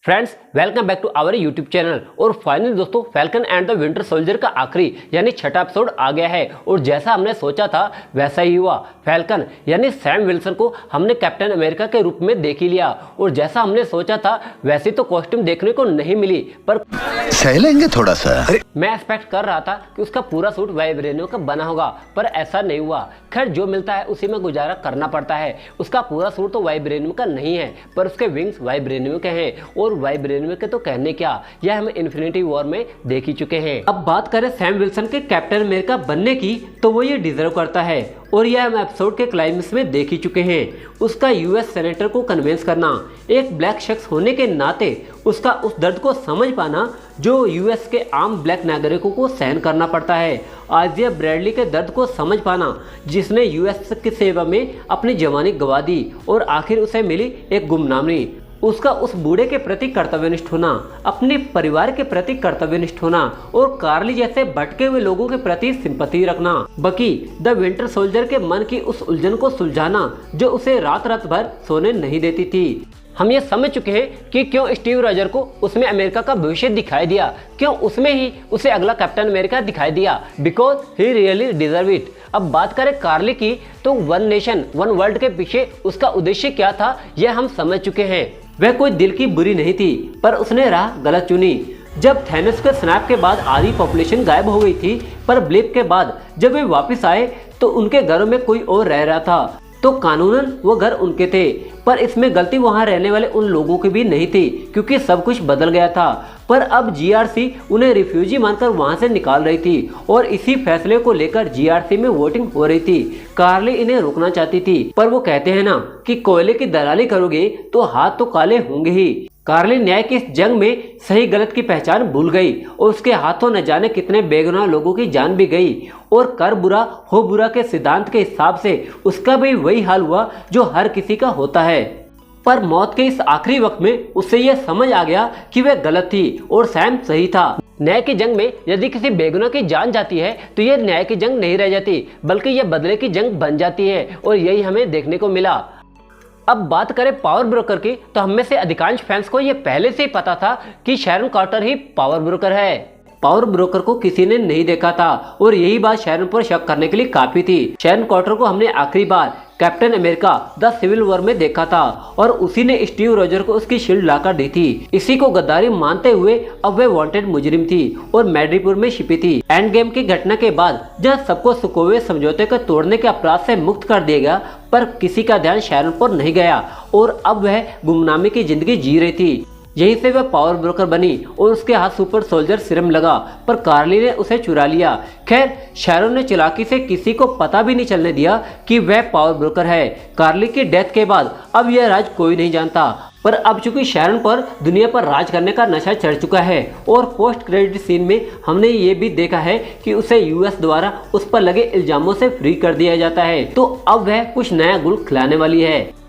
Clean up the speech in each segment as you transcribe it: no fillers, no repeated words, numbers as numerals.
Friends welcome back to our YouTube channel. और finally दोस्तों Falcon and the Winter Soldier का आखिरी यानी छठा एपिसोड आ गया है और जैसा हमने सोचा था वैसा ही हुआ। फैल्कन यानी सैम विल्सन को हमने कैप्टन अमेरिका के रूप में देख ही लिया और जैसा हमने सोचा था वैसी तो कॉस्ट्यूम देखने को नहीं मिली, पर सह लेंगे थोड़ा सा। मैं एक्सपेक्ट कर रहा था कि उसका पूरा सूट वाइब्रेनियम का बना होगा, पर ऐसा नहीं हुआ। खैर जो मिलता है उसी में गुजारा करना पड़ता है। उसका पूरा सूट तो वाइब्रेनियम का नहीं है, पर उसके विंग्स वाइब्रेनियम के हैं और वाइब्रेनियम के तो कहने क्या, यह हम इन्फिनिटी वॉर में देख ही चुके हैं। अब बात करें सैम विल्सन के कैप्टन अमेरिका बनने की, तो वो ये डिजर्व करता है और यह हम एपिसोड के क्लाइमेक्स में देख ही चुके हैं। उसका यूएस सेनेटर को कन्विंस करना, एक ब्लैक शख्स होने के नाते उसका उस दर्द को समझ पाना जो यूएस के आम ब्लैक नागरिकों को सहन करना पड़ता है, आजिया ब्रैडली के दर्द को समझ पाना जिसने यूएस की सेवा में अपनी जवानी गंवा दी और आखिर उसे मिली एक गुमनामी, उसका उस बूढ़े के प्रति कर्तव्यनिष्ठ होना, अपने परिवार के प्रति कर्तव्यनिष्ठ होना और कार्ली जैसे भटके हुए लोगों के प्रति सिंपैथी रखना, बकी द विंटर सोल्जर के मन की उस उलझन को सुलझाना जो उसे रात रात भर सोने नहीं देती थी। हम ये समझ चुके हैं कि क्यों स्टीव रॉजर को उसमें अमेरिका का भविष्य दिखाई दिया, क्यों उसमें ही उसे अगला कैप्टन अमेरिका दिखाई दिया, because he really deserve it. अब बात करें कार्ली की, तो वन नेशन वन वर्ल्ड के पीछे उसका उद्देश्य क्या था यह हम समझ चुके हैं। वह कोई दिल की बुरी नहीं थी, पर उसने राह गलत चुनी। जब थैनोस के स्नैप के बाद आधी पॉपुलेशन गायब हो गई थी, पर ब्लिप के बाद जब वे वापस आए तो उनके घरों में कोई और रह रहा था, तो कानूनन वो घर उनके थे, पर इसमें गलती वहां रहने वाले उन लोगों की भी नहीं थी क्योंकि सब कुछ बदल गया था। पर अब जीआरसी उन्हें रिफ्यूजी मानकर वहां से निकाल रही थी और इसी फैसले को लेकर जीआरसी में वोटिंग हो रही थी। कार्ली इन्हें रोकना चाहती थी, पर वो कहते हैं ना कि कोयले की दलाली करोगे तो हाथ तो काले होंगे ही। कार्ली न्याय की इस जंग में सही गलत की पहचान भूल गई और उसके हाथों न जाने कितने बेगुनाह लोगों की जान भी गई और कर बुरा हो बुरा के सिद्धांत के हिसाब से उसका भी वही हाल हुआ जो हर किसी का होता है। पर मौत के इस आखिरी वक्त में उसे यह समझ आ गया कि वह गलत थी और सैम सही था। न्याय की जंग में यदि किसी बेगुनाह की जान जाती है तो यह न्याय की जंग नहीं रह जाती, बल्कि यह बदले की जंग बन जाती है और यही हमें देखने को मिला। अब बात करें पावर ब्रोकर की, तो हम में से अधिकांश फैंस को यह पहले से ही पता था कि शैरन कार्टर ही पावर ब्रोकर है। पावर ब्रोकर को किसी ने नहीं देखा था और यही बात शैरन पर शक करने के लिए काफी थी। शैरन कार्टर को हमने आखिरी बार captain America the civil war में देखा था और उसी ने स्टीव रॉजर को उसकी शील्ड लाकर दी थी। इसी को गद्दारी मानते हुए अब वह वांटेड मुजरिम थी और मैड्रिपुर में छिपी थी। एंड गेम की घटना के बाद जब सबको सुकोवे समझौते को तोड़ने के अपराध से मुक्त कर दिया गया, पर किसी का ध्यान शैरन पर नहीं गया और अब वह गुमनामी की जिंदगी जी रही थी। यहीं से वह पावर ब्रोकर बनी और उसके हाथ सुपर सोल्जर सिरम लगा, पर कार्ली ने उसे चुरा लिया। खैर शैरन ने चालाकी से किसी को पता भी नहीं चलने दिया कि वह पावर ब्रोकर है। कार्ली की डेथ के बाद अब यह राज कोई नहीं जानता, पर अब चूंकि शैरन पर दुनिया पर राज करने का नशा चढ़ चुका है और पोस्ट क्रेडिट सीन में हमने ये भी देखा है कि उसे यूएस द्वारा उस पर लगे इल्जामों से फ्री कर दिया जाता है, तो अब वह कुछ नया गुल खिलाने वाली है।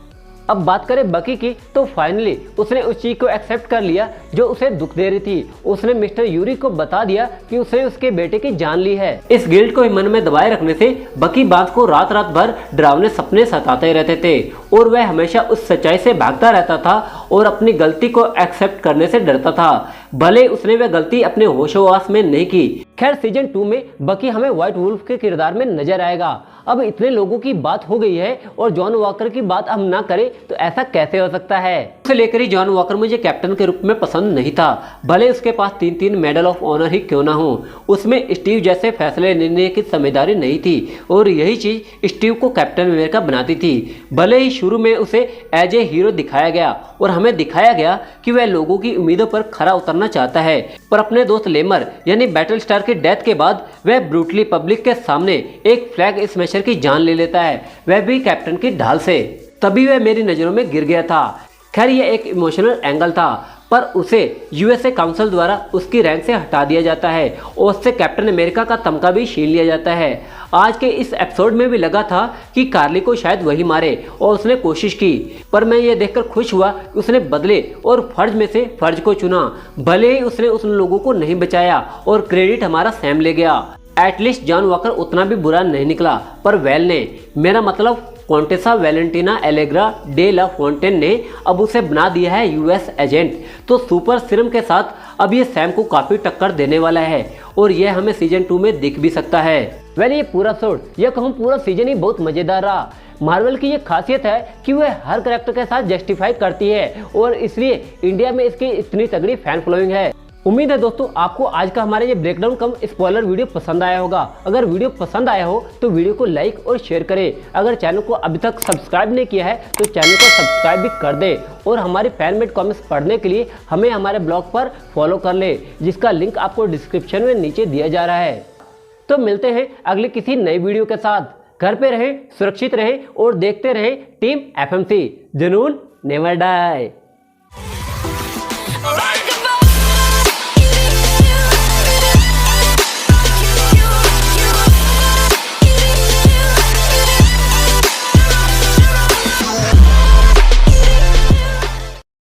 अब बात करें बकी की, तो फाइनली उसने उस चीज को एक्सेप्ट कर लिया जो उसे दुख दे रही थी। उसने मिस्टर यूरी को बता दिया कि उसने उसके बेटे की जान ली है। इस गिल्ट को मन में दबाए रखने से बकी बात को रात रात भर डरावने सपने सताते रहते थे और वह हमेशा उस सच्चाई से भागता रहता था और अपनी गलती को एक्सेप्ट करने से डरता था, भले उसने वह गलती अपने होशोवास में नहीं की। खैर सीजन 2 में बकी हमें व्हाइट वुल्फ के किरदार में नजर आएगा। अब इतने लोगों की बात हो गई है और जॉन वॉकर की बात हम ना करें तो ऐसा कैसे हो सकता है। उसे लेकर ही जॉन वॉकर मुझे कैप्टन के रूप में पसंद नहीं था, भले उसके पास 3-3 मेडल ऑफ ऑनर ही क्यों ना हो। उसमें स्टीव जैसे फैसले लेने की समझदारी नहीं थी और यही चीज स्टीव को कैप्टन अमेरिका बनाती थी। भले ही शुरू में उसे एज ए हीरो दिखाया गया और हमें दिखाया गया कि वह लोगों की उम्मीदों पर खरा उतरना चाहता है, पर अपने दोस्त लेमर यानी बैटल स्टार की डेथ के बाद वह ब्रूटली पब्लिक के सामने एक फ्लैग स्मैशर की जान ले लेता है, वह भी कैप्टन की ढाल से। तभी वह मेरी नजरों में गिर गया था। खैर यह एक इमोशनल एंगल था, पर उसे यूएसए काउंसिल द्वारा उसकी रैंक से हटा दिया जाता है और उससे कैप्टन अमेरिका का तमगा भी छीन लिया जाता है। आज के इस एपिसोड में भी लगा था कि कार्ली को शायद वही मारे और उसने कोशिश की, पर मैं ये देखकर खुश हुआ कि उसने बदले और फर्ज में से फर्ज को चुना। भले ही उसने उन लोगों को नहीं बचाया और क्रेडिट हमारा सैम ले गया। एटलीस्ट जॉन वॉकर उतना भी बुरा नहीं निकला, पर वेल ने, मेरा मतलब Contessa Valentina Allegra de la Fontaine ने अब उसे बना दिया है यूएस एजेंट। तो सुपर सीरम के साथ अब ये सैम को काफी टक्कर देने वाला है और यह हमें सीजन 2 में दिख भी सकता है। ये पूरा शोट या कहूँ पूरा सीजन ही बहुत मजेदार रहा। मार्वल की ये खासियत है कि वह हर कैरेक्टर के साथ जस्टिफाई करती है और इसलिए इंडिया में इसकी इतनी तगड़ी फैन फॉलोइंग है। उम्मीद है दोस्तों आपको आज का हमारा ये ब्रेकडाउन कम स्पॉइलर वीडियो पसंद आया होगा। अगर वीडियो पसंद आया हो तो वीडियो को लाइक और शेयर करें। अगर चैनल को अभी तक सब्सक्राइब नहीं किया है तो चैनल को सब्सक्राइब भी कर दे और हमारे फैन मेड कॉमिक्स पढ़ने के लिए हमें हमारे ब्लॉग पर फॉलो कर ले, जिसका लिंक आपको डिस्क्रिप्शन में नीचे दिया जा रहा है। तो मिलते हैं अगले किसी नई वीडियो के साथ। घर पे रहें, सुरक्षित रहें और देखते रहें टीम FMC। जुनून नेवर डाई।